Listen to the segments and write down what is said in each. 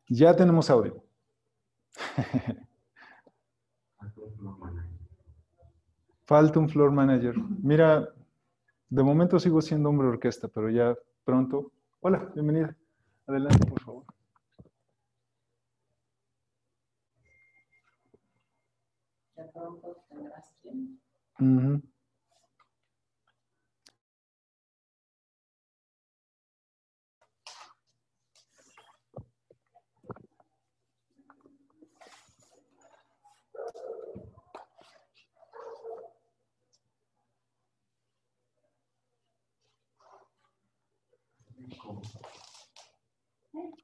Ya tenemos audio. Falta un floor manager. Mira, de momento sigo siendo hombre orquesta, pero ya pronto. Hola, bienvenida. Adelante, por favor. Ya pronto tendrás quién. Ujú.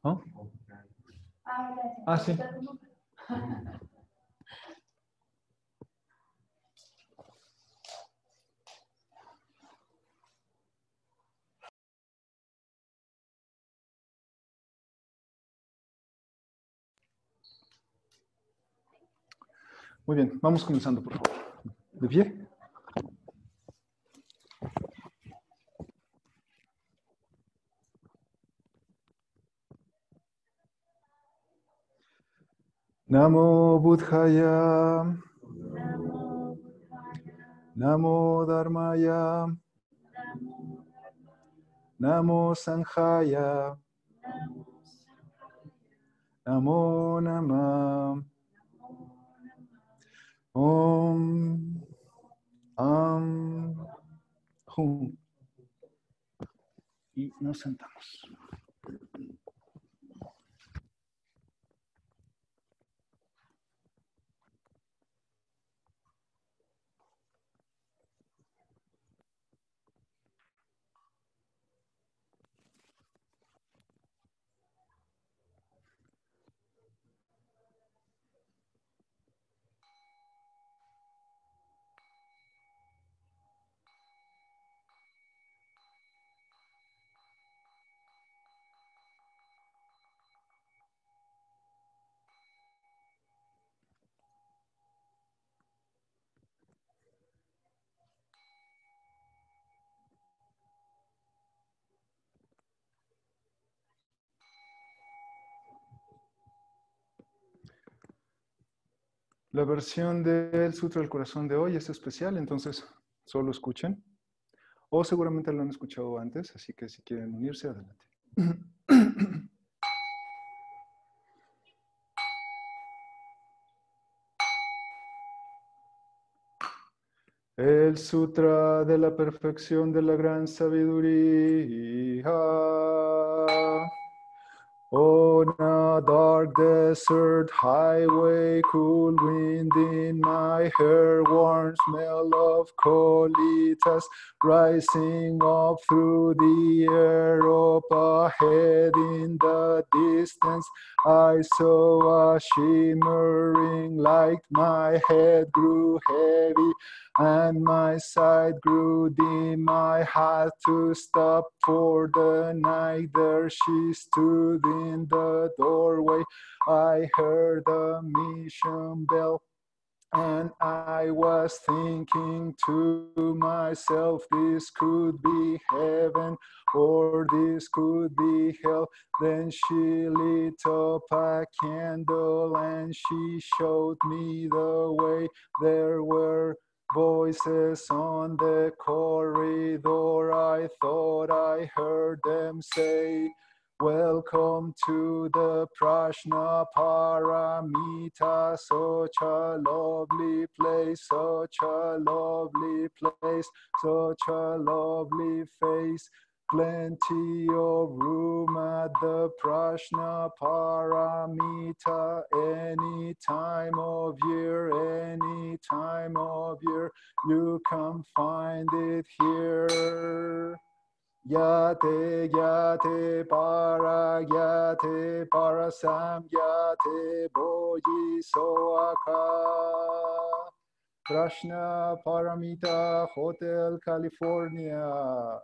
¿Oh? Gracias. Ah, sí. Muy bien, vamos comenzando, por favor. ¿De pie? Namo Buddhaya. Namo Dharmaya. Namo Sanghaya. Namo Namah. Om. Am. Hum. Y nos sentamos. La versión del Sutra del Corazón de hoy es especial, entonces solo escuchen. O seguramente lo han escuchado antes, así que si quieren unirse, adelante. El Sutra de la Perfección de la Gran Sabiduría. On a dark desert highway, cool wind in my hair, warm smell of colitas rising up through the air. Up ahead in the distance, I saw a shimmering light. My head grew heavy and my sight grew dim. I had to stop for the night. There she stood in the doorway. I heard the mission bell, and I was thinking to myself, this could be heaven or this could be hell. Then she lit up a candle and she showed me the way. There were voices on the corridor. I thought I heard them say, welcome to the Prashna Paramita. Such a lovely place, such a lovely place, such a lovely face. Plenty of room at the Prashna Paramita. Any time of year, any time of year, you can find it here. Yate yate para sam yate boji soaka. Prashna Paramita Hotel, California.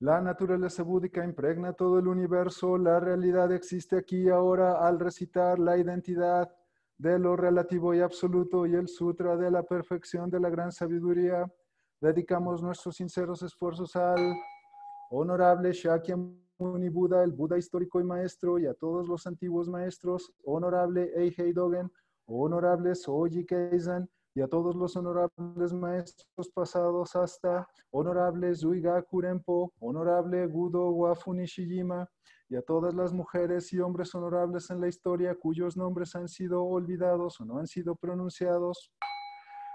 La naturaleza búdica impregna todo el universo. La realidad existe aquí y ahora al recitar la identidad de lo relativo y absoluto y el sutra de la perfección de la gran sabiduría. Dedicamos nuestros sinceros esfuerzos al honorable Shakyamuni Buda, el Buda histórico y maestro, y a todos los antiguos maestros, honorable Eihei Dogen, honorable Soji Keizan, y a todos los honorables maestros pasados hasta honorable Zuigaku Renpo, honorable Gudo Wafu Nishijima, y a todas las mujeres y hombres honorables en la historia cuyos nombres han sido olvidados o no han sido pronunciados.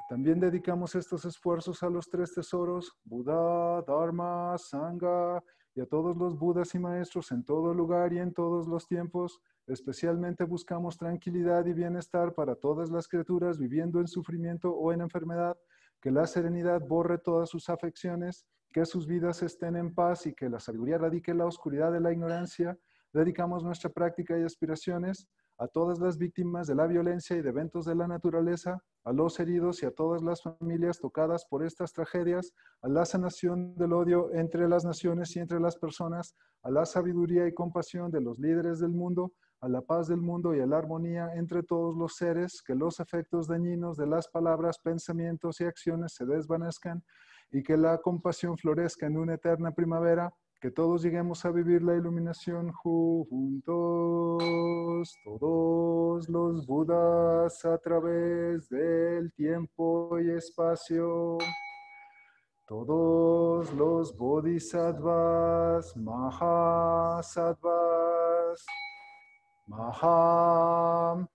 También dedicamos estos esfuerzos a los tres tesoros, Buda, Dharma, Sangha, y a todos los Budas y maestros en todo lugar y en todos los tiempos. Especialmente buscamos tranquilidad y bienestar para todas las criaturas viviendo en sufrimiento o en enfermedad, que la serenidad borre todas sus afecciones, que sus vidas estén en paz y que la sabiduría radique en la oscuridad de la ignorancia. Dedicamos nuestra práctica y aspiraciones a todas las víctimas de la violencia y de eventos de la naturaleza, a los heridos y a todas las familias tocadas por estas tragedias, a la sanación del odio entre las naciones y entre las personas, a la sabiduría y compasión de los líderes del mundo, a la paz del mundo y a la armonía entre todos los seres, que los efectos dañinos de las palabras, pensamientos y acciones se desvanezcan y que la compasión florezca en una eterna primavera, que todos lleguemos a vivir la iluminación juntos, todos los Budas a través del tiempo y espacio, todos los Bodhisattvas, Mahasattvas, Maham,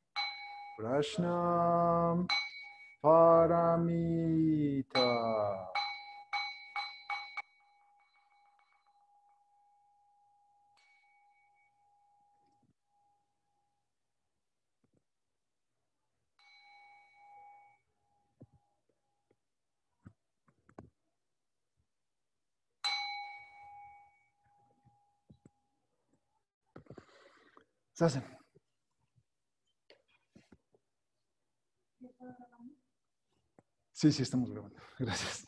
Prashnam, Paramita. Sasen. Sí, sí, estamos grabando. Gracias.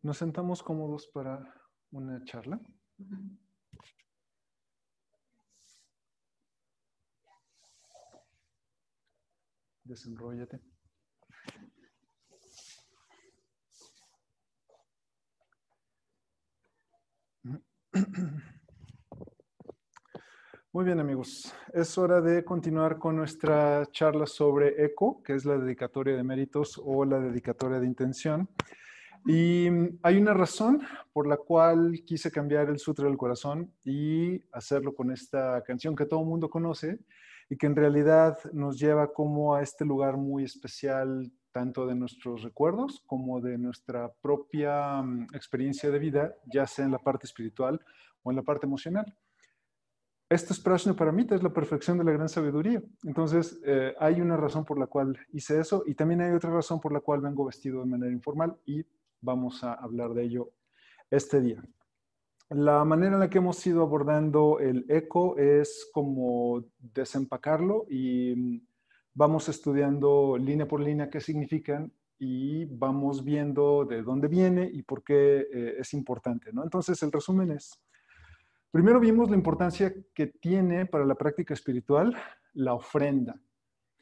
Nos sentamos cómodos para una charla. Desenróllate. Muy bien, amigos. Es hora de continuar con nuestra charla sobre ECO, que es la dedicatoria de méritos o la dedicatoria de intención. Y hay una razón por la cual quise cambiar el Sutra del Corazón y hacerlo con esta canción que todo el mundo conoce y que en realidad nos lleva como a este lugar muy especial, tanto de nuestros recuerdos como de nuestra propia experiencia de vida, ya sea en la parte espiritual o en la parte emocional. Esto es Prajna Paramita, es la perfección de la gran sabiduría. Entonces, hay una razón por la cual hice eso y también hay otra razón por la cual vengo vestido de manera informal y vamos a hablar de ello este día. La manera en la que hemos ido abordando el eco es como desempacarlo y vamos estudiando línea por línea qué significan y vamos viendo de dónde viene y por qué es importante, ¿no? Entonces, el resumen es, primero vimos la importancia que tiene para la práctica espiritual la ofrenda.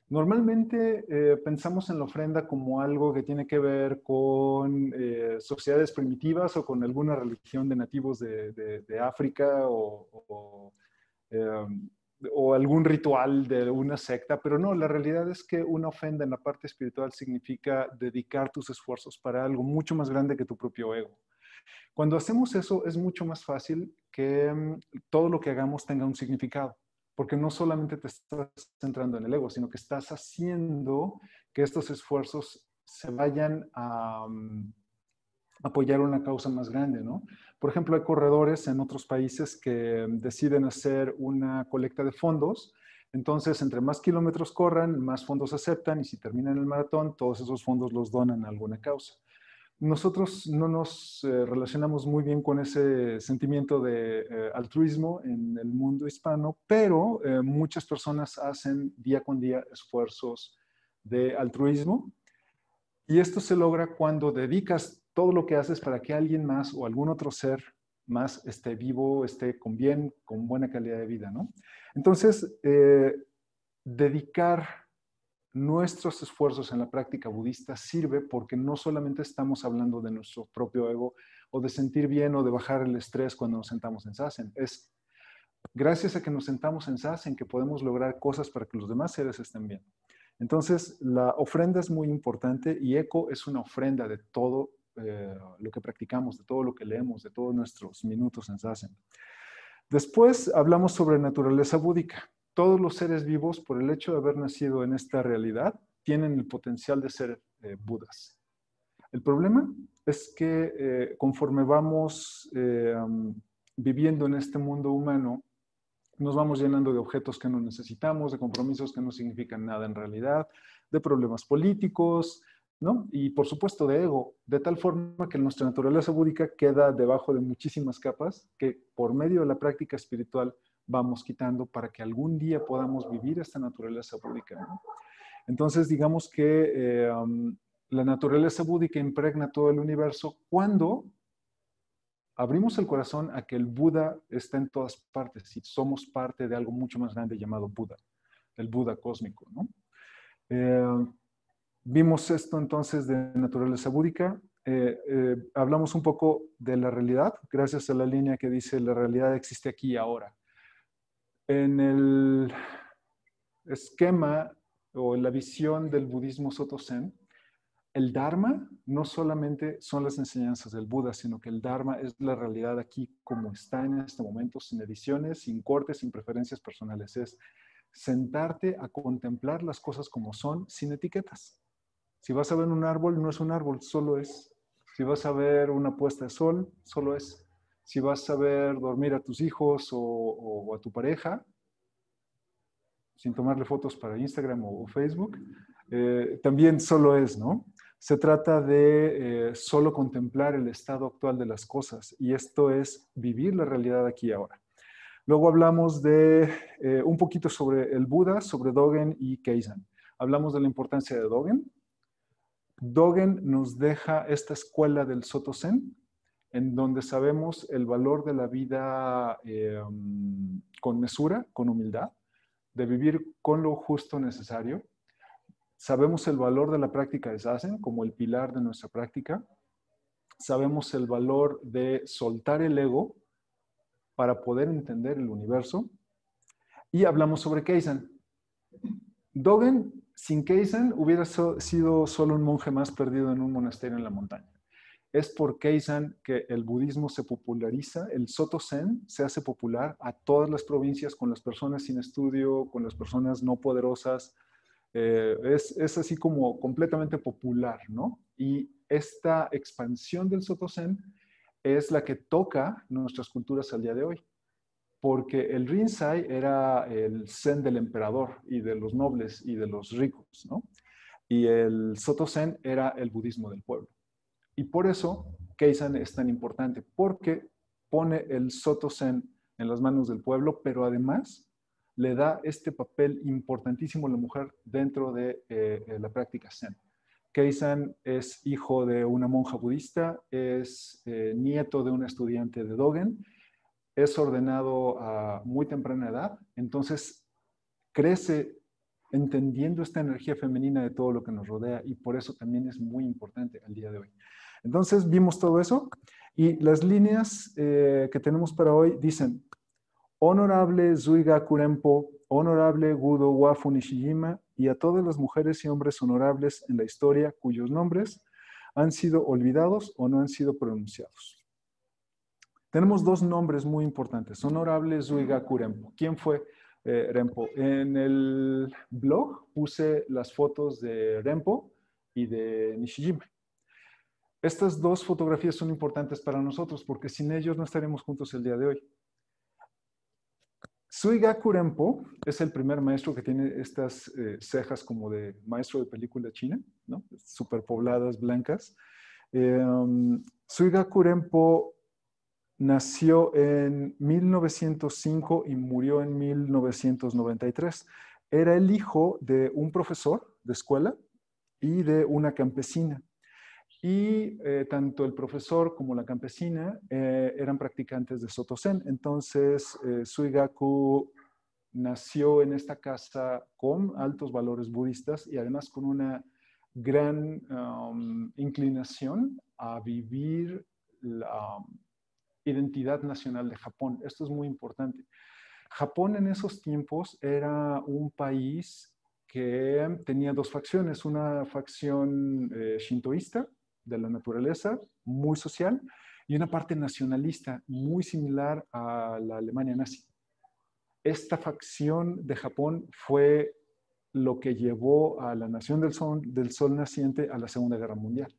Normalmente pensamos en la ofrenda como algo que tiene que ver con sociedades primitivas o con alguna religión de nativos de África o algún ritual de una secta, pero no, la realidad es que una ofrenda en la parte espiritual significa dedicar tus esfuerzos para algo mucho más grande que tu propio ego. Cuando hacemos eso es mucho más fácil que todo lo que hagamos tenga un significado, porque no solamente te estás centrando en el ego, sino que estás haciendo que estos esfuerzos se vayan a apoyar una causa más grande, ¿no? Por ejemplo, hay corredores en otros países que deciden hacer una colecta de fondos. Entonces, entre más kilómetros corran, más fondos aceptan y si terminan el maratón, todos esos fondos los donan a alguna causa. Nosotros no nos relacionamos muy bien con ese sentimiento de altruismo en el mundo hispano, pero muchas personas hacen día con día esfuerzos de altruismo y esto se logra cuando dedicas todo lo que haces para que alguien más o algún otro ser más esté vivo, esté con bien, con buena calidad de vida, ¿no? Entonces, dedicar nuestros esfuerzos en la práctica budista sirve porque no solamente estamos hablando de nuestro propio ego o de sentir bien o de bajar el estrés cuando nos sentamos en Zazen. Es gracias a que nos sentamos en Zazen que podemos lograr cosas para que los demás seres estén bien. Entonces, la ofrenda es muy importante y ECO es una ofrenda de todo lo que practicamos, de todo lo que leemos, de todos nuestros minutos en Zazen. Después hablamos sobre naturaleza búdica. Todos los seres vivos, por el hecho de haber nacido en esta realidad, tienen el potencial de ser budas. El problema es que conforme vamos viviendo en este mundo humano, nos vamos llenando de objetos que no necesitamos, de compromisos que no significan nada en realidad, de problemas políticos, ¿no? Y por supuesto de ego, de tal forma que nuestra naturaleza búdica queda debajo de muchísimas capas que por medio de la práctica espiritual vamos quitando para que algún día podamos vivir esta naturaleza búdica, ¿no? Entonces, digamos que la naturaleza búdica impregna todo el universo cuando abrimos el corazón a que el Buda está en todas partes y somos parte de algo mucho más grande llamado Buda, el Buda cósmico, ¿no? Vimos esto entonces de naturaleza búdica. Hablamos un poco de la realidad, gracias a la línea que dice la realidad existe aquí y ahora. En el esquema o en la visión del budismo Soto Zen, el Dharma no solamente son las enseñanzas del Buda, sino que el Dharma es la realidad aquí como está en este momento, sin ediciones, sin cortes, sin preferencias personales. Es sentarte a contemplar las cosas como son, sin etiquetas. Si vas a ver un árbol, no es un árbol, solo es. Si vas a ver una puesta de sol, solo es. Si vas a ver dormir a tus hijos o a tu pareja, sin tomarle fotos para Instagram o Facebook, también solo es, ¿no? Se trata de solo contemplar el estado actual de las cosas y esto es vivir la realidad aquí y ahora. Luego hablamos de un poquito sobre el Buda, sobre Dogen y Keisan. Hablamos de la importancia de Dogen. Dogen nos deja esta escuela del Soto Zen, en donde sabemos el valor de la vida con mesura, con humildad, de vivir con lo justo necesario. Sabemos el valor de la práctica de Zazen como el pilar de nuestra práctica. Sabemos el valor de soltar el ego para poder entender el universo. Y hablamos sobre Keisan. Dogen, sin Keisan, hubiera sido solo un monje más perdido en un monasterio en la montaña. Es por Keisan que el budismo se populariza, el Soto Zen se hace popular a todas las provincias, con las personas sin estudio, con las personas no poderosas. Es así como completamente popular, ¿no? Y esta expansión del Soto Zen es la que toca nuestras culturas al día de hoy. Porque el Rinzai era el Zen del emperador y de los nobles y de los ricos, ¿no? Y el Soto Zen era el budismo del pueblo. Y por eso Keisan es tan importante, porque pone el Soto Zen en las manos del pueblo, pero además le da este papel importantísimo a la mujer dentro de la práctica Zen. Keisan es hijo de una monja budista, es nieto de un estudiante de Dogen, es ordenado a muy temprana edad, entonces crece entendiendo esta energía femenina de todo lo que nos rodea y por eso también es muy importante al día de hoy. Entonces vimos todo eso y las líneas que tenemos para hoy dicen: Honorable Zuigaku Renpo, honorable Gudo Wafu Nishijima y a todas las mujeres y hombres honorables en la historia cuyos nombres han sido olvidados o no han sido pronunciados. Tenemos dos nombres muy importantes. Honorable Zuigaku Renpo. ¿Quién fue Renpo? En el blog puse las fotos de Renpo y de Nishijima. Estas dos fotografías son importantes para nosotros porque sin ellos no estaremos juntos el día de hoy. Zuigaku Renpo es el primer maestro que tiene estas cejas como de maestro de película china, ¿no? Superpobladas, blancas. Zuigaku Renpo nació en 1905 y murió en 1993. Era el hijo de un profesor de escuela y de una campesina. Y tanto el profesor como la campesina eran practicantes de Soto Zen. Entonces, Zuigaku nació en esta casa con altos valores budistas y además con una gran inclinación a vivir la identidad nacional de Japón. Esto es muy importante. Japón en esos tiempos era un país que tenía dos facciones, una facción shintoísta de la naturaleza, muy social, y una parte nacionalista, muy similar a la Alemania nazi. Esta facción de Japón fue lo que llevó a la Nación del Sol naciente a la Segunda Guerra Mundial.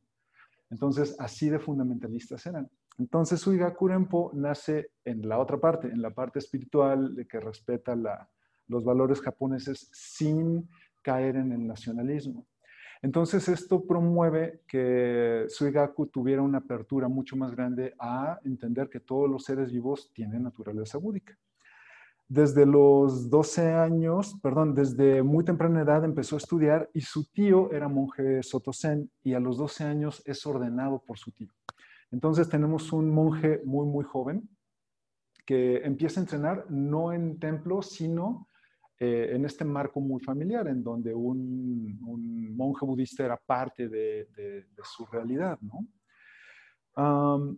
Entonces, así de fundamentalistas eran. Entonces, Zuigaku Renpo nace en la otra parte, en la parte espiritual, de que respeta los valores japoneses sin caer en el nacionalismo. Entonces, esto promueve que Zuigaku tuviera una apertura mucho más grande a entender que todos los seres vivos tienen naturaleza búdica. Desde los 12 años, desde muy temprana edad empezó a estudiar y su tío era monje Soto Zen y a los 12 años es ordenado por su tío. Entonces tenemos un monje muy, muy joven que empieza a entrenar no en templo, sino en este marco muy familiar, en donde un monje budista era parte de su realidad, ¿no?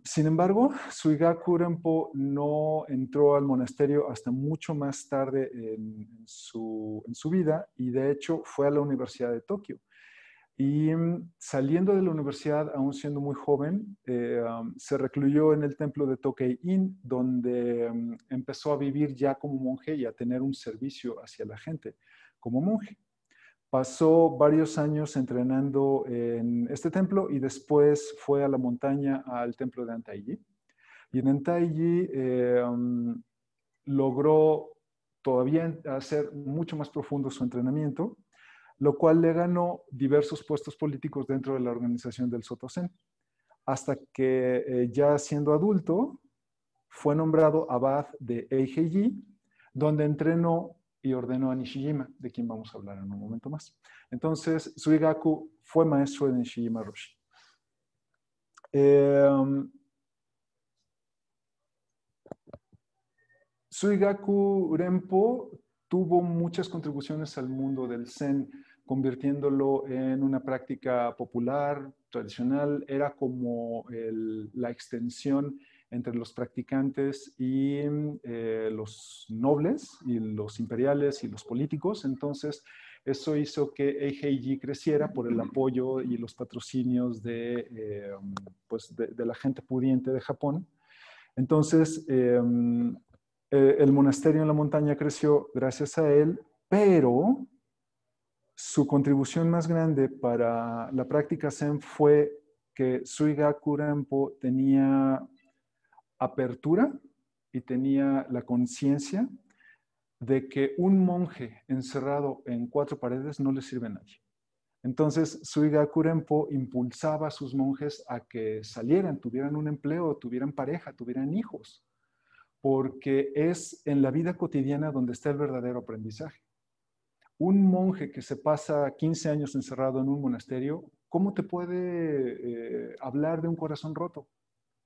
Sin embargo, Zuigaku Renpo no entró al monasterio hasta mucho más tarde en su vida y de hecho fue a la Universidad de Tokio. Y saliendo de la universidad, aún siendo muy joven, se recluyó en el templo de Tokei-in, donde empezó a vivir ya como monje y a tener un servicio hacia la gente como monje. Pasó varios años entrenando en este templo y después fue a la montaña al templo de Antaiji. Y en Antaiji logró todavía hacer mucho más profundo su entrenamiento, lo cual le ganó diversos puestos políticos dentro de la organización del Soto Zen, hasta que ya siendo adulto fue nombrado abad de Eiheiji, donde entrenó y ordenó a Nishijima, de quien vamos a hablar en un momento más. Entonces, Suigaku fue maestro de Nishijima Roshi. Suigaku Renpo tuvo muchas contribuciones al mundo del Zen, convirtiéndolo en una práctica popular, tradicional. Era como la extensión entre los practicantes y los nobles, y los imperiales y los políticos. Entonces, eso hizo que Eiheiji creciera por el apoyo y los patrocinios pues de la gente pudiente de Japón. Entonces, el monasterio en la montaña creció gracias a él, pero su contribución más grande para la práctica Zen fue que Suigaku Renpo tenía apertura y tenía la conciencia de que un monje encerrado en 4 paredes no le sirve a nadie. Entonces, Suigaku Renpo impulsaba a sus monjes a que salieran, tuvieran un empleo, tuvieran pareja, tuvieran hijos, porque es en la vida cotidiana donde está el verdadero aprendizaje. Un monje que se pasa 15 años encerrado en un monasterio, ¿cómo te puede hablar de un corazón roto?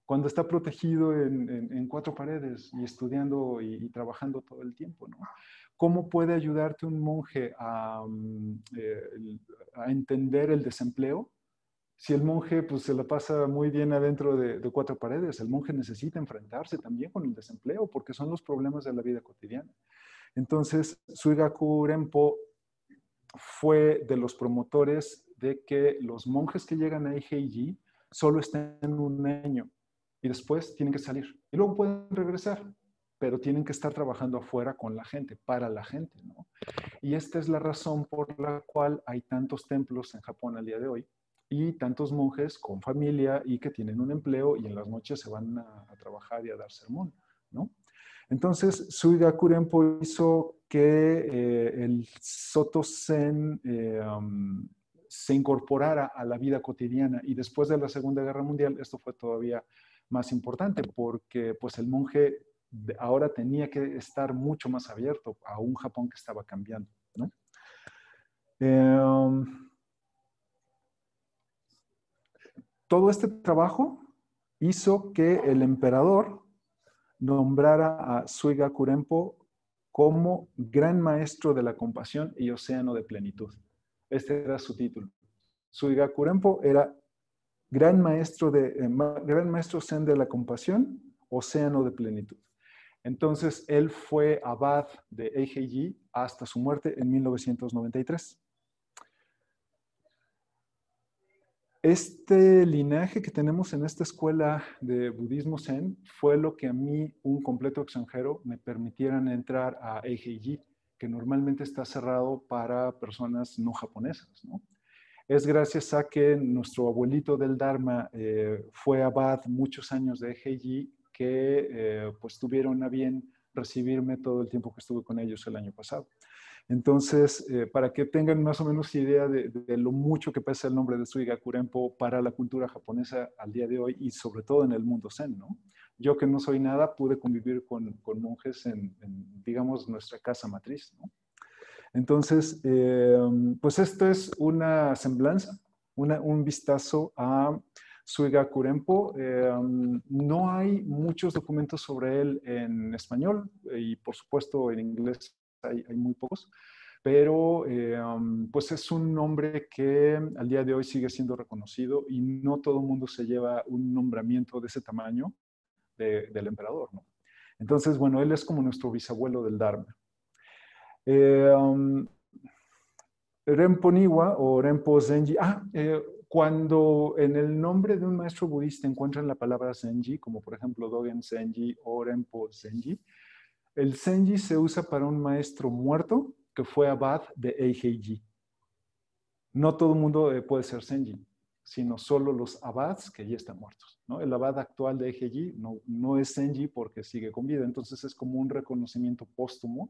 Cuando está protegido en 4 paredes y estudiando y trabajando todo el tiempo, ¿no? ¿Cómo puede ayudarte un monje a entender el desempleo? Si el monje pues, se la pasa muy bien adentro de 4 paredes, el monje necesita enfrentarse también con el desempleo porque son los problemas de la vida cotidiana. Entonces, Suigaku Renpo fue de los promotores de que los monjes que llegan a Eiheiji solo estén 1 año y después tienen que salir. Y luego pueden regresar, pero tienen que estar trabajando afuera con la gente, para la gente, ¿no? Y esta es la razón por la cual hay tantos templos en Japón al día de hoy y tantos monjes con familia y que tienen un empleo y en las noches se van a trabajar y a dar sermón, ¿no? Entonces, Suigaku Renpo hizo que el Soto Zen se incorporara a la vida cotidiana y después de la Segunda Guerra Mundial esto fue todavía más importante porque pues el monje ahora tenía que estar mucho más abierto a un Japón que estaba cambiando, ¿no? Todo este trabajo hizo que el emperador nombrara a Suigaku Renpo como Gran Maestro de la Compasión y Océano de Plenitud. Este era su título. Suigaku Renpo era Gran Maestro Zen de la Compasión, Océano de Plenitud. Entonces, él fue abad de Eiheiji hasta su muerte en 1993. Este linaje que tenemos en esta escuela de budismo zen fue lo que a mí, un completo extranjero, me permitieran entrar a Eiheiji, que normalmente está cerrado para personas no japonesas, ¿no? Es gracias a que nuestro abuelito del Dharma fue abad muchos años de Eiheiji que pues tuvieron a bien recibirme todo el tiempo que estuve con ellos el año pasado. Entonces, para que tengan más o menos idea de lo mucho que pesa el nombre de Suigaku Renpo para la cultura japonesa al día de hoy y sobre todo en el mundo zen, ¿no? Yo que no soy nada, pude convivir con monjes en, digamos, nuestra casa matriz, ¿no? Entonces, pues esto es una semblanza, un vistazo a Suigaku Renpo. No hay muchos documentos sobre él en español y por supuesto en inglés hay muy pocos, pero pues es un nombre que al día de hoy sigue siendo reconocido y no todo el mundo se lleva un nombramiento de ese tamaño del emperador, ¿no? Entonces, bueno, él es como nuestro bisabuelo del Dharma. Renpo Niwa o Renpo Zenji. Cuando en el nombre de un maestro budista encuentran la palabra Zenji, como por ejemplo Dogen Zenji o Renpo Zenji, el Zenji se usa para un maestro muerto que fue abad de Eiheiji. No todo el mundo puede ser Zenji, sino solo los abads que ya están muertos, ¿no? El abad actual de Eiheiji no es Zenji porque sigue con vida, entonces es como un reconocimiento póstumo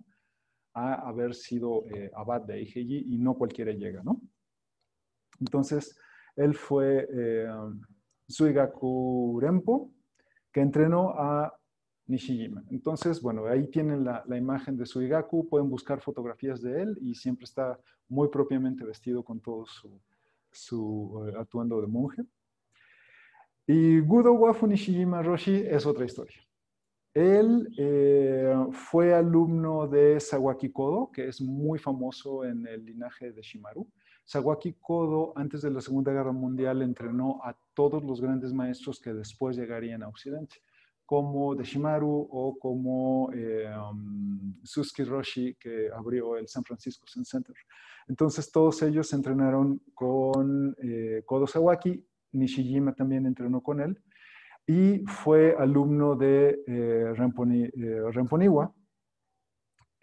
a haber sido abad de Eiheiji y no cualquiera llega, ¿no? Entonces, él fue Suigaku Renpo, que entrenó a Nishijima. Entonces, bueno, ahí tienen la imagen de Suigaku, pueden buscar fotografías de él y siempre está muy propiamente vestido con todo su atuendo de monje. Y Gudo Wafu Nishijima Roshi es otra historia. Él fue alumno de Sawaki Kodo, que es muy famoso en el linaje de Shimaru. Sawaki Kodo, antes de la Segunda Guerra Mundial, entrenó a todos los grandes maestros que después llegarían a Occidente, como Deshimaru o como Suzuki Roshi, que abrió el San Francisco Zen Center. Entonces, todos ellos entrenaron con Kodo Sawaki. Nishijima también entrenó con él. Y fue alumno de Remponiwa.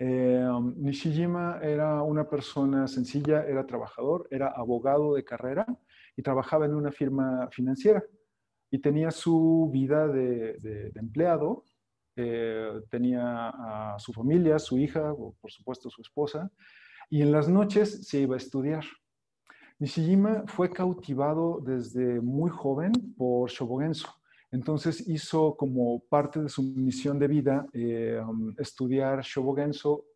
Nishijima era una persona sencilla, era trabajador, era abogado de carrera y trabajaba en una firma financiera. Y tenía su vida de empleado, tenía a su familia, su hija, o por supuesto su esposa, y en las noches se iba a estudiar. Nishijima fue cautivado desde muy joven por Shobogenzo. Entonces hizo como parte de su misión de vida estudiar Shobogenzo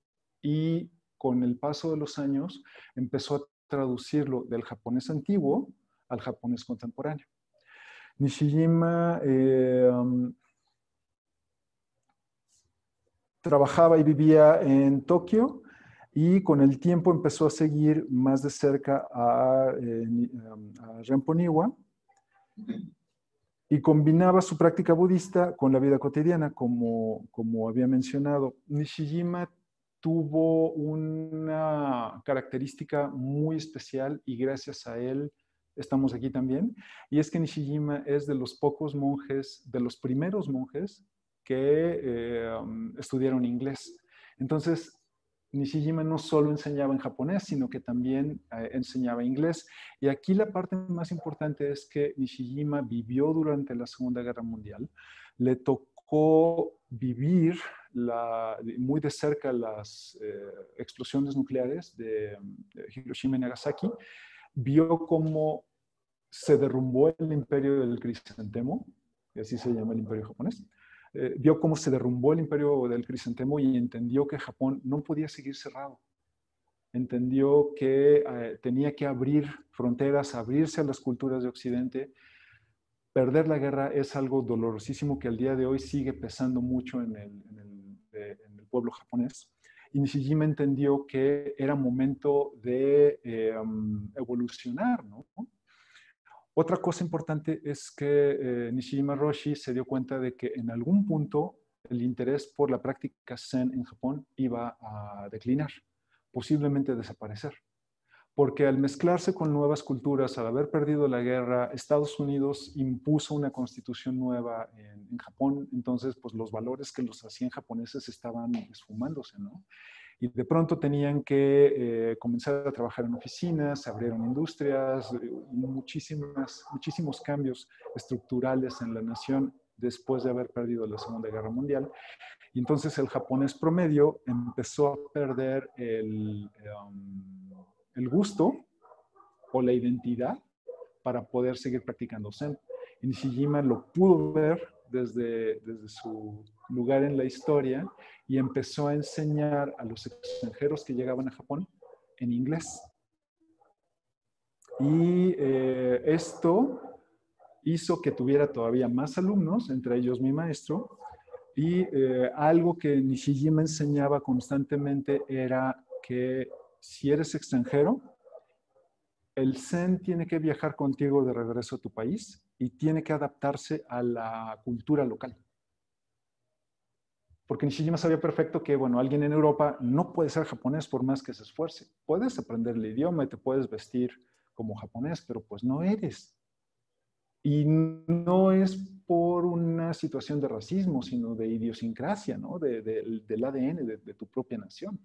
y con el paso de los años empezó a traducirlo del japonés antiguo al japonés contemporáneo. Nishijima trabajaba y vivía en Tokio y con el tiempo empezó a seguir más de cerca a Remponiwa y combinaba su práctica budista con la vida cotidiana, como había mencionado. Nishijima tuvo una característica muy especial y gracias a él estamos aquí también, y es que Nishijima es de los pocos monjes, de los primeros monjes que estudiaron inglés. Entonces, Nishijima no solo enseñaba en japonés, sino que también enseñaba inglés. Y aquí la parte más importante es que Nishijima vivió durante la Segunda Guerra Mundial. Le tocó vivir muy de cerca las explosiones nucleares de Hiroshima y Nagasaki. Vio cómo se derrumbó el imperio del Crisantemo, y así se llama el imperio japonés. Vio cómo se derrumbó el imperio del Crisantemo y entendió que Japón no podía seguir cerrado. Entendió que tenía que abrir fronteras, abrirse a las culturas de Occidente. Perder la guerra es algo dolorosísimo que al día de hoy sigue pesando mucho en el pueblo japonés. Y Nishijima entendió que era momento de evolucionar, ¿no? Otra cosa importante es que Nishijima Roshi se dio cuenta de que en algún punto el interés por la práctica Zen en Japón iba a declinar, posiblemente desaparecer. Porque al mezclarse con nuevas culturas, al haber perdido la guerra, Estados Unidos impuso una constitución nueva en Japón, entonces pues los valores que los hacían japoneses estaban esfumándose, ¿no? Y de pronto tenían que comenzar a trabajar en oficinas, se abrieron industrias, muchísimos cambios estructurales en la nación después de haber perdido la Segunda Guerra Mundial. Y entonces el japonés promedio empezó a perder el gusto o la identidad para poder seguir practicando Zen. Y Nishijima lo pudo ver desde su lugar en la historia y empezó a enseñar a los extranjeros que llegaban a Japón en inglés. Y esto hizo que tuviera todavía más alumnos, entre ellos mi maestro, y algo que Nishijima enseñaba constantemente era que si eres extranjero, el Zen tiene que viajar contigo de regreso a tu país y tiene que adaptarse a la cultura local. Porque Nishijima sabía perfecto que, bueno, alguien en Europa no puede ser japonés por más que se esfuerce. Puedes aprender el idioma y te puedes vestir como japonés, pero pues no eres. Y no es por una situación de racismo, sino de idiosincrasia, ¿no? Del ADN de tu propia nación.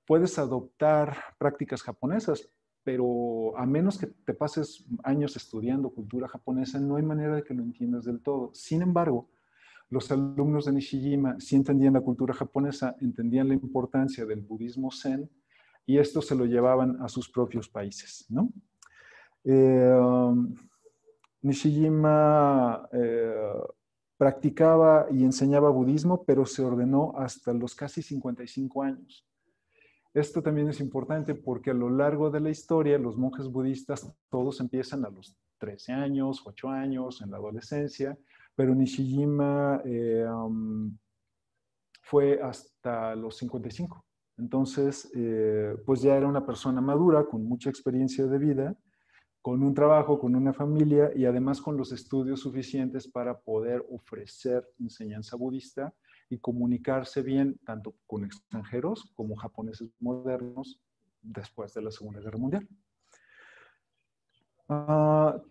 Puedes adoptar prácticas japonesas, pero a menos que te pases años estudiando cultura japonesa, no hay manera de que lo entiendas del todo. Sin embargo, los alumnos de Nishijima sí entendían la cultura japonesa, entendían la importancia del budismo zen, y esto se lo llevaban a sus propios países, ¿no? Nishijima practicaba y enseñaba budismo, pero se ordenó hasta los casi 55 años. Esto también es importante porque a lo largo de la historia los monjes budistas todos empiezan a los 13 años, 8 años, en la adolescencia, pero Nishijima fue hasta los 55. Entonces, pues ya era una persona madura, con mucha experiencia de vida, con un trabajo, con una familia y además con los estudios suficientes para poder ofrecer enseñanza budista y comunicarse bien tanto con extranjeros como japoneses modernos después de la Segunda Guerra Mundial.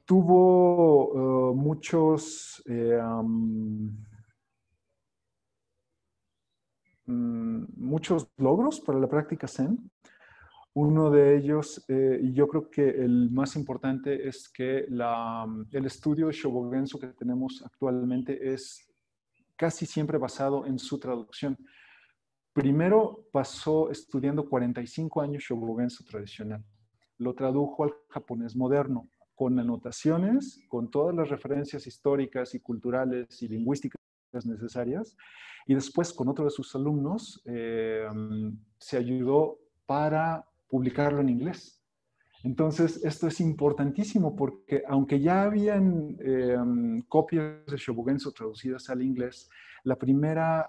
Tuvo muchos muchos logros para la práctica Zen. Uno de ellos, y yo creo que el más importante, es que el estudio Shobogenzo que tenemos actualmente es casi siempre basado en su traducción. Primero pasó estudiando 45 años Shobogenzo tradicional. Lo tradujo al japonés moderno, con anotaciones, con todas las referencias históricas y culturales y lingüísticas necesarias. Y después, con otro de sus alumnos, se ayudó para publicarlo en inglés. Entonces, esto es importantísimo porque aunque ya habían copias de Shobogenzo traducidas al inglés, la primera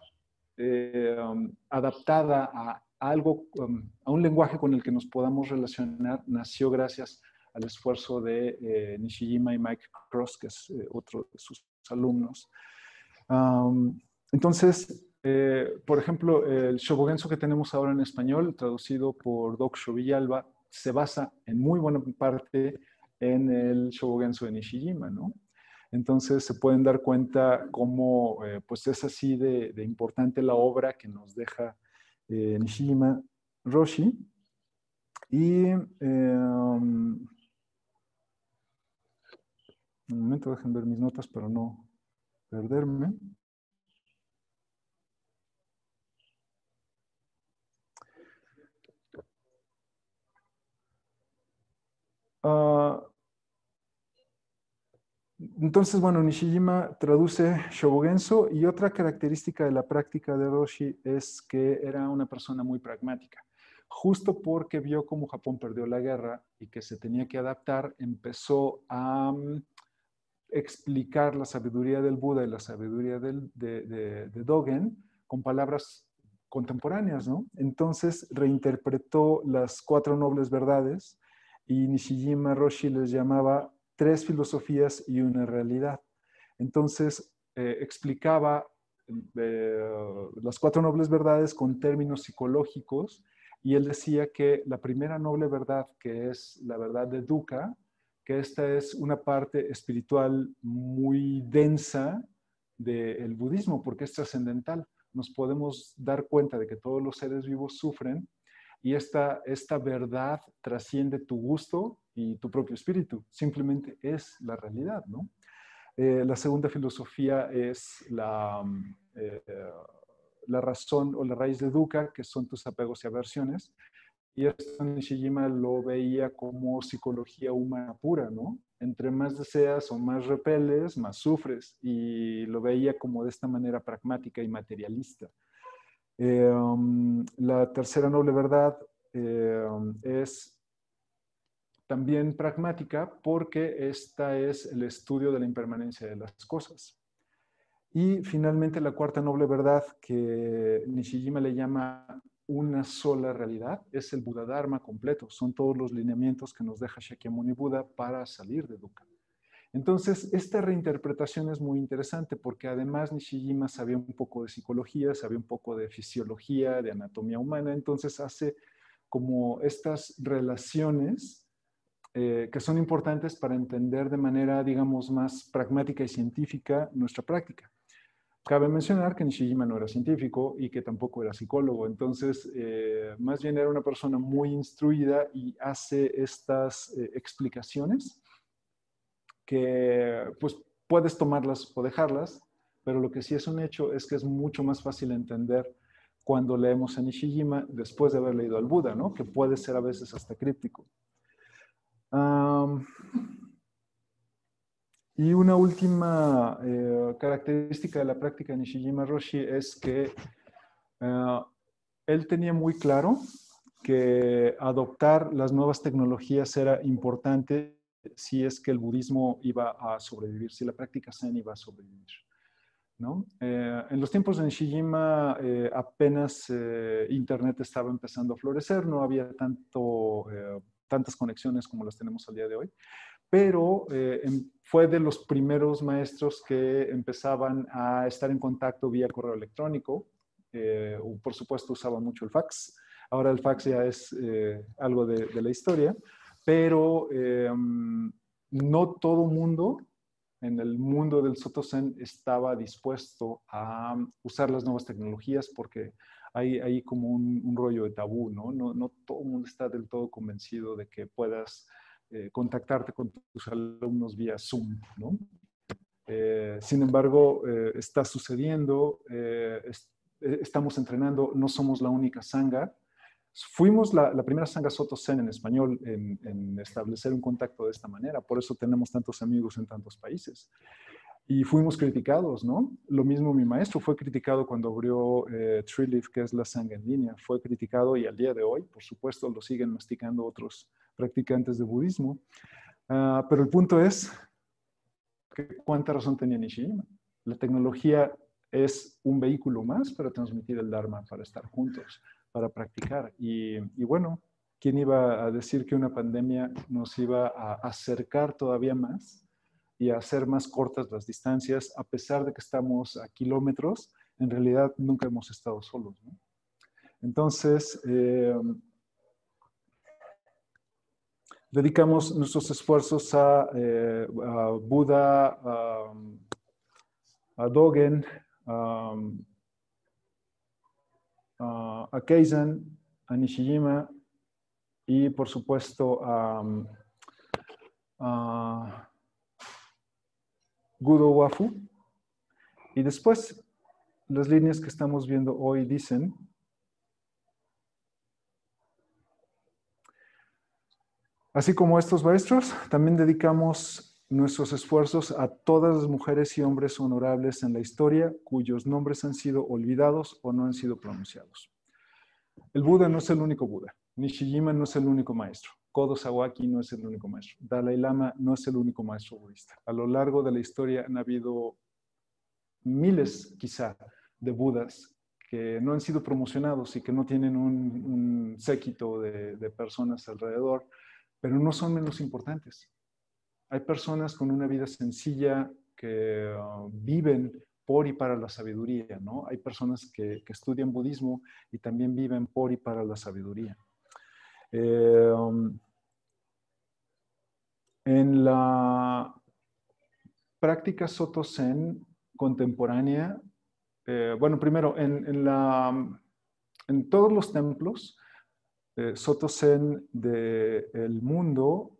adaptada a algo, a un lenguaje con el que nos podamos relacionar, nació gracias al esfuerzo de Nishijima y Mike Cross, que es otro de sus alumnos. Entonces, por ejemplo, el Shobogenzo que tenemos ahora en español, traducido por Doksho Villalba, se basa en muy buena parte en el Shobogenzo de Nishijima, ¿no? Entonces se pueden dar cuenta cómo pues es así de importante la obra que nos deja Nishijima Roshi. Y un momento, dejen ver mis notas para no perderme. Entonces, bueno, Nishijima traduce Shobogenzo y otra característica de la práctica de Roshi es que era una persona muy pragmática. Justo porque vio cómo Japón perdió la guerra y que se tenía que adaptar, empezó a explicar la sabiduría del Buda y la sabiduría de Dogen con palabras contemporáneas, ¿no? Entonces reinterpretó las 4 nobles verdades y Nishijima Roshi les llamaba 3 filosofías y una realidad. Entonces explicaba las 4 nobles verdades con términos psicológicos y él decía que la primera noble verdad, que es la verdad de dukkha, que esta es una parte espiritual muy densa del budismo, porque es trascendental. Nos podemos dar cuenta de que todos los seres vivos sufren y esta verdad trasciende tu gusto y tu propio espíritu. Simplemente es la realidad, ¿no? La segunda filosofía es la razón o la raíz de dukkha, que son tus apegos y aversiones. Y esto Nishijima lo veía como psicología humana pura, ¿no? Entre más deseas o más repeles, más sufres. Y lo veía como de esta manera pragmática y materialista. La tercera noble verdad es también pragmática porque esta es el estudio de la impermanencia de las cosas. Y finalmente la cuarta noble verdad que Nishijima le llama una sola realidad es el Buda Dharma completo. Son todos los lineamientos que nos deja Shakyamuni Buda para salir de dukkha. Entonces, esta reinterpretación es muy interesante porque además Nishijima sabía un poco de psicología, sabía un poco de fisiología, de anatomía humana, entonces hace como estas relaciones que son importantes para entender de manera, digamos, más pragmática y científica nuestra práctica. Cabe mencionar que Nishijima no era científico y que tampoco era psicólogo, entonces más bien era una persona muy instruida y hace estas explicaciones que pues puedes tomarlas o dejarlas, pero lo que sí es un hecho es que es mucho más fácil entender cuando leemos a Nishijima después de haber leído al Buda, ¿no? Que puede ser a veces hasta críptico. Y una última característica de la práctica de Nishijima Roshi es que él tenía muy claro que adoptar las nuevas tecnologías era importante si es que el budismo iba a sobrevivir, si la práctica zen iba a sobrevivir, ¿no? En los tiempos de Nishijima apenas Internet estaba empezando a florecer, no había tantas conexiones como las tenemos al día de hoy, pero fue de los primeros maestros que empezaban a estar en contacto vía correo electrónico. Por supuesto usaba mucho el fax. Ahora el fax ya es algo de la historia, pero no todo mundo en el mundo del Soto Zen estaba dispuesto a usar las nuevas tecnologías porque hay como un rollo de tabú, ¿no? No todo el mundo está del todo convencido de que puedas contactarte con tus alumnos vía Zoom, ¿no? Sin embargo, está sucediendo, estamos entrenando, no somos la única sangha. Fuimos la primera sangha Soto Zen en español en establecer un contacto de esta manera, por eso tenemos tantos amigos en tantos países. Y fuimos criticados, ¿no? Lo mismo mi maestro fue criticado cuando abrió Treeleaf, que es la sangha en línea. Fue criticado y al día de hoy, por supuesto, lo siguen masticando otros practicantes de budismo. Pero el punto es que cuánta razón tenía Nishijima. La tecnología es un vehículo más para transmitir el Dharma, para estar juntos, para practicar. Y bueno, ¿quién iba a decir que una pandemia nos iba a acercar todavía más y a hacer más cortas las distancias, a pesar de que estamos a kilómetros? En realidad nunca hemos estado solos, ¿no? Entonces, dedicamos nuestros esfuerzos a Buda, a Dogen, a Keizen, a Nishijima y por supuesto a Gudo Wafu. Y después, las líneas que estamos viendo hoy dicen: así como estos maestros, también dedicamos nuestros esfuerzos a todas las mujeres y hombres honorables en la historia cuyos nombres han sido olvidados o no han sido pronunciados. El Buda no es el único Buda. Nishijima no es el único maestro. Kodo Sawaki no es el único maestro. Dalai Lama no es el único maestro budista. A lo largo de la historia han habido miles, quizá, de Budas que no han sido promocionados y que no tienen un séquito de personas alrededor, pero no son menos importantes. Hay personas con una vida sencilla que viven por y para la sabiduría, ¿no? Hay personas que estudian budismo y también viven por y para la sabiduría. En la práctica Soto Zen contemporánea, bueno, primero, en todos los templos Soto Zen del mundo,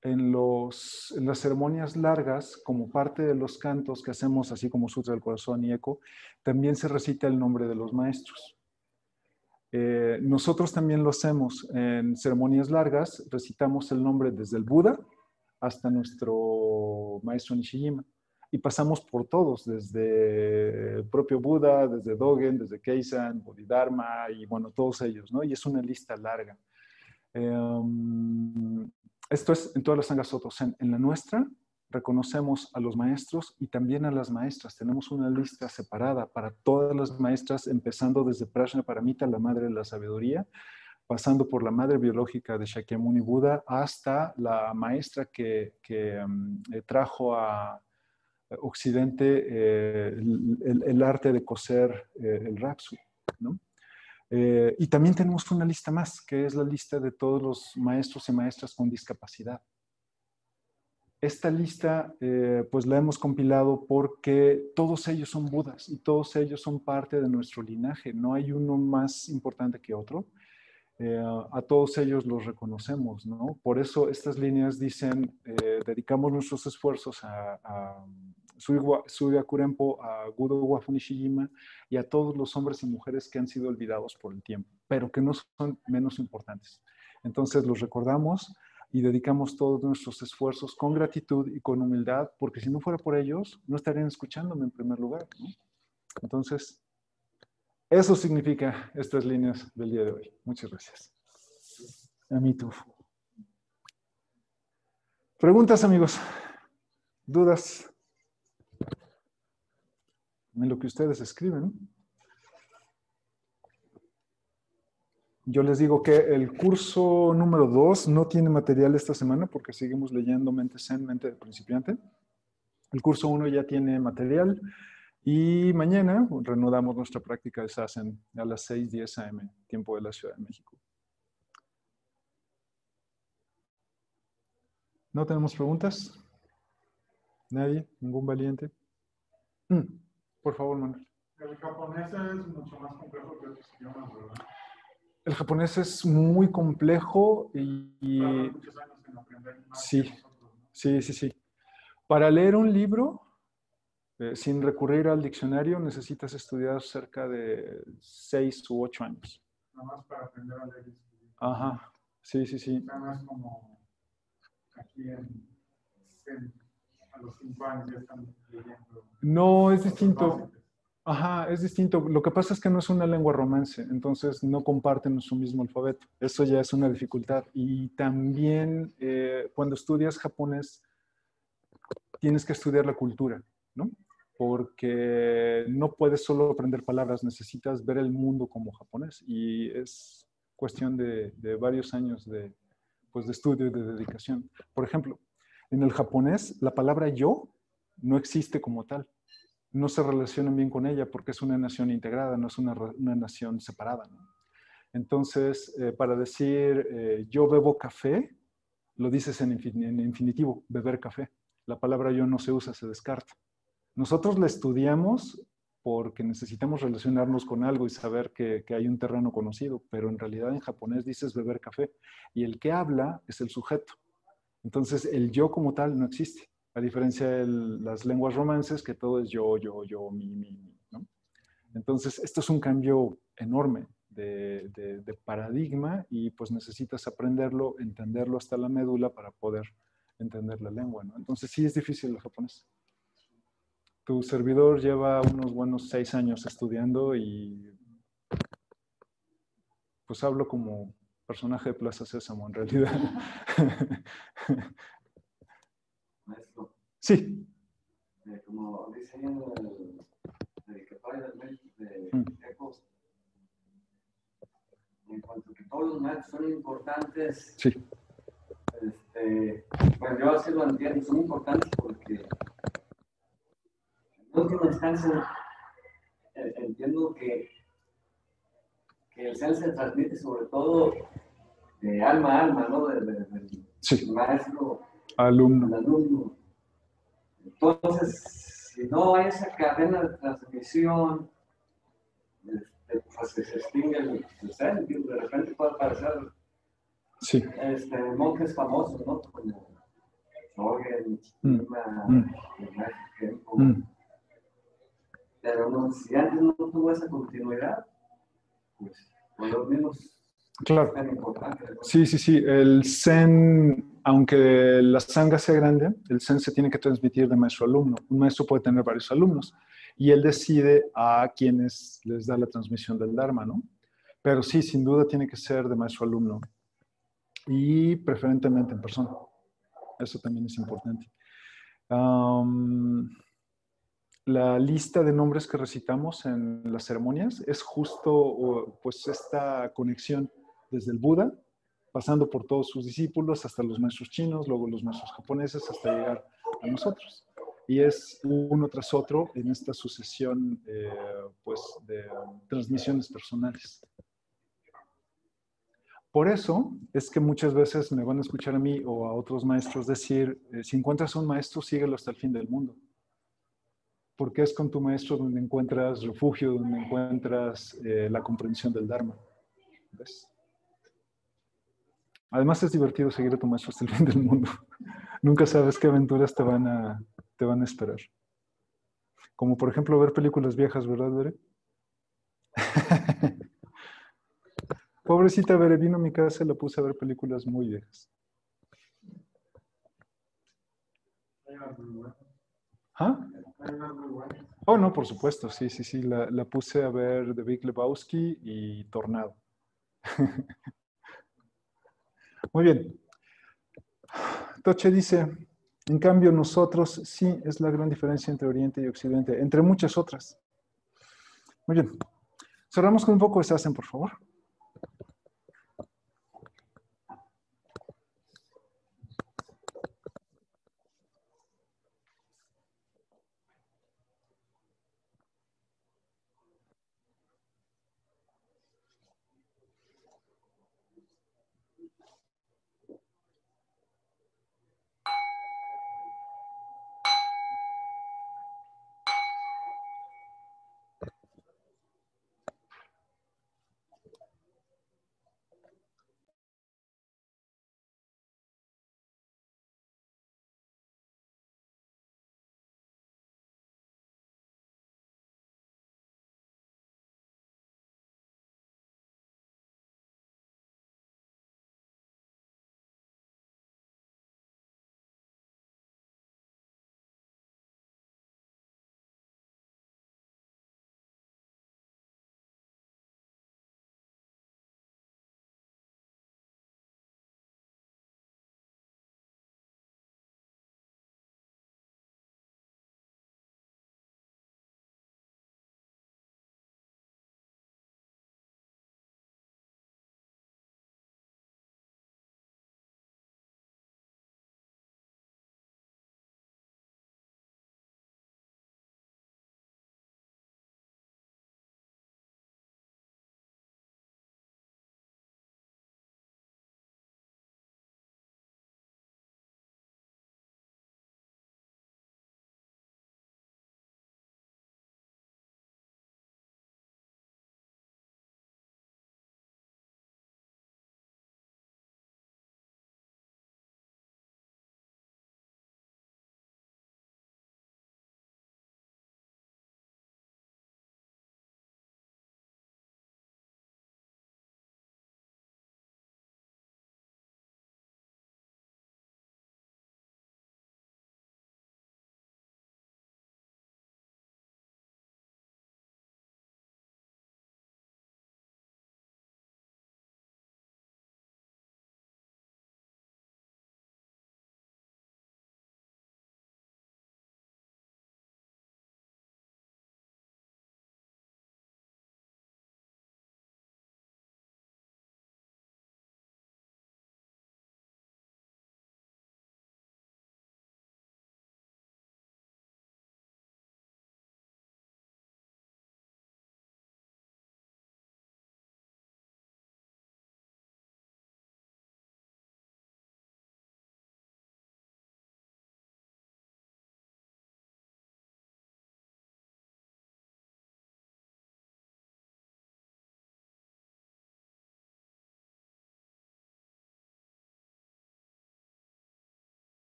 en las ceremonias largas, como parte de los cantos que hacemos, así como Sutra del Corazón y Eco, también se recita el nombre de los maestros. Nosotros también lo hacemos en ceremonias largas, recitamos el nombre desde el Buda hasta nuestro maestro Nishijima. Y pasamos por todos, desde el propio Buda, desde Dogen, desde Keisan, Bodhidharma y bueno, todos ellos, ¿no? Y es una lista larga. Esto es en todas las sanghas Soto Zen. En la nuestra reconocemos a los maestros y también a las maestras. Tenemos una lista separada para todas las maestras, empezando desde Prajnaparamita, la madre de la sabiduría, pasando por la madre biológica de Shakyamuni Buda, hasta la maestra que trajo a Occidente el arte de coser el rapsu, ¿no? Y también tenemos una lista más, que es la lista de todos los maestros y maestras con discapacidad. Esta lista, pues la hemos compilado porque todos ellos son Budas y todos ellos son parte de nuestro linaje. No hay uno más importante que otro. A todos ellos los reconocemos, ¿no? Por eso estas líneas dicen, dedicamos nuestros esfuerzos a Suga Kurempo, a Gudo Wafu Nishijima y a todos los hombres y mujeres que han sido olvidados por el tiempo, pero que no son menos importantes. Entonces los recordamos, y dedicamos todos nuestros esfuerzos con gratitud y con humildad, porque si no fuera por ellos, no estarían escuchándome en primer lugar, ¿no? Entonces, eso significa estas líneas del día de hoy. Muchas gracias. A mí tú. Preguntas, amigos. ¿Dudas? En lo que ustedes escriben. Yo les digo que el curso número 2 no tiene material esta semana porque seguimos leyendo Mente Zen, Mente de Principiante. El curso 1 ya tiene material y mañana reanudamos nuestra práctica de Zazen a las 6:10 a.m., tiempo de la Ciudad de México. ¿No tenemos preguntas? ¿Nadie? ¿Ningún valiente? Por favor, Manuel. El japonés es mucho más complejo que otros idiomas, ¿verdad? El japonés es muy complejo y Tarda muchos años en aprender más sí, que nosotros, ¿no? sí. Para leer un libro, sin recurrir al diccionario, necesitas estudiar cerca de 6 u 8 años. Nada más para aprender a leer y escribir. Ajá, sí. O sea, no es como aquí a los 5 años ya están leyendo. No, es cosas distinto. básicas. Ajá, es distinto. Lo que pasa es que no es una lengua romance, entonces no comparten su mismo alfabeto. Eso ya es una dificultad. Y también cuando estudias japonés, tienes que estudiar la cultura, ¿no? Porque no puedes solo aprender palabras, necesitas ver el mundo como japonés. Y es cuestión de varios años de estudio y de dedicación. Por ejemplo, en el japonés, la palabra yo no existe como tal. No se relacionan bien con ella porque es una nación integrada, no es una nación separada, ¿no? Entonces, para decir yo bebo café, lo dices en infinitivo, beber café. La palabra yo no se usa, se descarta. Nosotros la estudiamos porque necesitamos relacionarnos con algo y saber que hay un terreno conocido, pero en realidad en japonés dices beber café y el que habla es el sujeto. Entonces, el yo como tal no existe. A diferencia de las lenguas romances, que todo es yo, mi, ¿no? Entonces, esto es un cambio enorme de paradigma y pues necesitas aprenderlo, entenderlo hasta la médula para poder entender la lengua, ¿no? Entonces, sí es difícil el japonés. Tu servidor lleva unos buenos 6 años estudiando y pues hablo como personaje de Plaza Sésamo en realidad. Maestro, Sí. como dice en el que falla de Ecos, en cuanto a que todos los maestros son importantes, Sí. Pues yo así lo entiendo, son importantes porque en última instancia entiendo que el Zen se transmite sobre todo de alma a alma, ¿no? Del Sí. maestro Alumno. al alumno. Entonces, si no hay esa cadena de transmisión, pues se extingue el Zen. De repente puede aparecer Sí. monjes famosos, ¿no? Como Dogen, pero no, si antes no tuvo esa continuidad, pues por los mismos Claro. tan importantes, ¿no? Sí. El Zen, aunque la sangha sea grande, el Zen se tiene que transmitir de maestro a alumno. Un maestro puede tener varios alumnos y él decide a quienes les da la transmisión del Dharma, ¿no? Pero sí, sin duda tiene que ser de maestro a alumno y preferentemente en persona. Eso también es importante. La lista de nombres que recitamos en las ceremonias es justo pues esta conexión desde el Buda, pasando por todos sus discípulos, hasta los maestros chinos, luego los maestros japoneses, hasta llegar a nosotros. Y es uno tras otro en esta sucesión pues de transmisiones personales. Por eso es que muchas veces me van a escuchar a mí o a otros maestros decir, si encuentras a un maestro, síguelo hasta el fin del mundo. Porque es con tu maestro donde encuentras refugio, donde encuentras la comprensión del Dharma. ¿Ves? Además es divertido seguir a tu maestro hasta el fin del mundo. Nunca sabes qué aventuras te van a esperar. Como por ejemplo ver películas viejas, ¿verdad, Bere? Pobrecita Bere, vino a mi casa y la puse a ver películas muy viejas. unas muy buenas. ¿Ah? Hay unas muy buenas. Oh, no, por supuesto, sí, sí, sí. La puse a ver The Big Lebowski y Tornado. Muy bien. Toche dice, en cambio nosotros sí es la gran diferencia entre Oriente y Occidente, entre muchas otras. Muy bien. Cerramos con un poco de Sassen, por favor.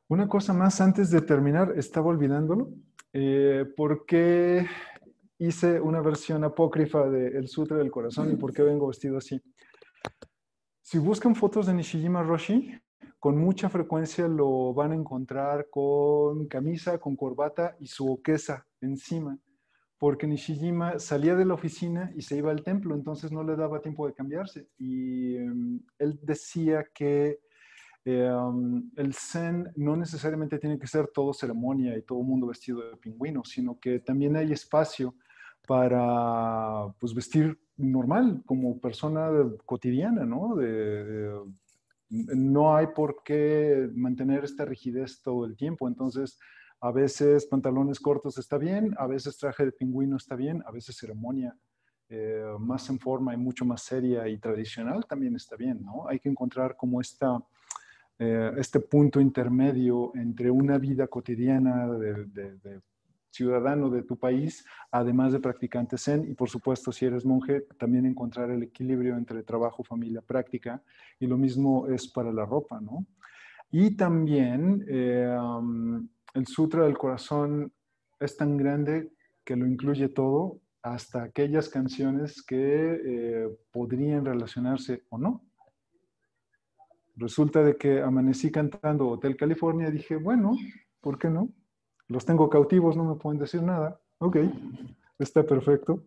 Una cosa más antes de terminar, estaba olvidándolo, porque hice una versión apócrifa del Sutra del Corazón y por qué vengo vestido así. Si buscan fotos de Nishijima Roshi, con mucha frecuencia lo van a encontrar con camisa, con corbata y su oquesa encima, porque Nishijima salía de la oficina y se iba al templo, entonces no le daba tiempo de cambiarse. Y él decía que el Zen no necesariamente tiene que ser todo ceremonia y todo mundo vestido de pingüino, sino que también hay espacio para pues, vestir normal, como persona cotidiana, ¿no? No hay por qué mantener esta rigidez todo el tiempo. Entonces, a veces pantalones cortos está bien, a veces traje de pingüino está bien, a veces ceremonia más en forma y mucho más seria y tradicional también está bien, ¿no? Hay que encontrar como este punto intermedio entre una vida cotidiana de ciudadano de tu país, además de practicante Zen, y por supuesto, si eres monje, también encontrar el equilibrio entre trabajo, familia, práctica, y lo mismo es para la ropa, ¿no? Y también el Sutra del Corazón es tan grande que lo incluye todo, hasta aquellas canciones que podrían relacionarse o no. Resulta de que amanecí cantando Hotel California y dije, bueno, ¿por qué no? Los tengo cautivos, no me pueden decir nada. Ok, está perfecto.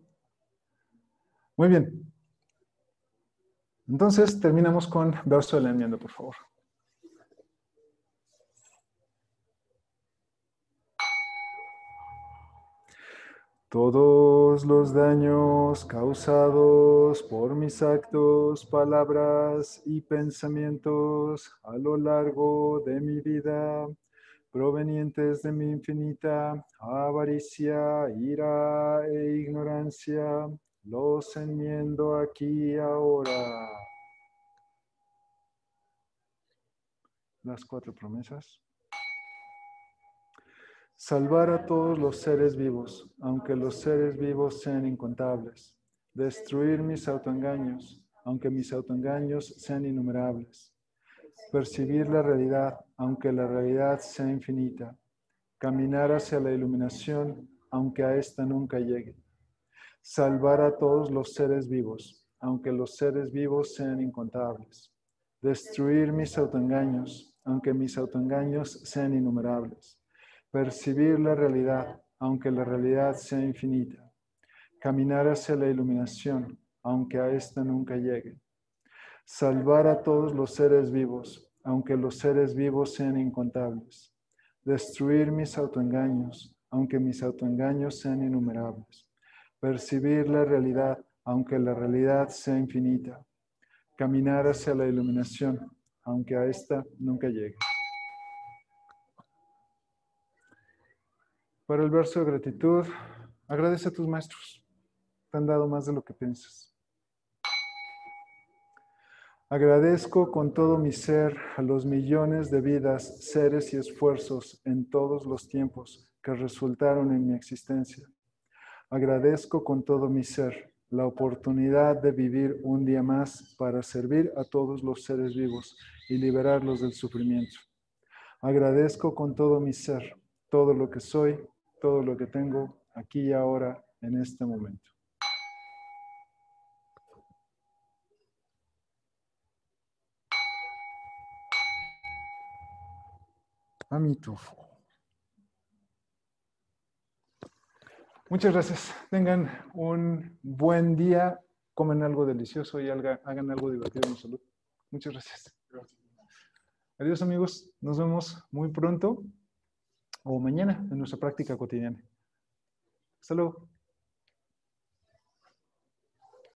Muy bien. Entonces, terminamos con verso de la enmienda, por favor. Todos los daños causados por mis actos, palabras y pensamientos a lo largo de mi vida, provenientes de mi infinita avaricia, ira e ignorancia, los enmiendo aquí ahora. Las 4 promesas. Salvar a todos los seres vivos, aunque los seres vivos sean incontables. Destruir mis autoengaños, aunque mis autoengaños sean innumerables. Percibir la realidad, aunque la realidad sea infinita. Caminar hacia la iluminación, aunque a esta nunca llegue. Salvar a todos los seres vivos, aunque los seres vivos sean incontables. Destruir mis autoengaños, aunque mis autoengaños sean innumerables. Percibir la realidad, aunque la realidad sea infinita. Caminar hacia la iluminación, aunque a esta nunca llegue. Salvar a todos los seres vivos, aunque los seres vivos sean incontables. Destruir mis autoengaños, aunque mis autoengaños sean innumerables. Percibir la realidad, aunque la realidad sea infinita. Caminar hacia la iluminación, aunque a esta nunca llegue. Para el verso de gratitud, agradece a tus maestros. Te han dado más de lo que piensas. Agradezco con todo mi ser a los millones de vidas, seres y esfuerzos en todos los tiempos que resultaron en mi existencia. Agradezco con todo mi ser la oportunidad de vivir un día más para servir a todos los seres vivos y liberarlos del sufrimiento. Agradezco con todo mi ser todo lo que soy, todo lo que tengo aquí y ahora en este momento. Amitofo. Muchas gracias. Tengan un buen día. Comen algo delicioso y hagan algo divertido en salud. Muchas gracias. Adiós, amigos. Nos vemos muy pronto o mañana en nuestra práctica cotidiana. Hasta luego.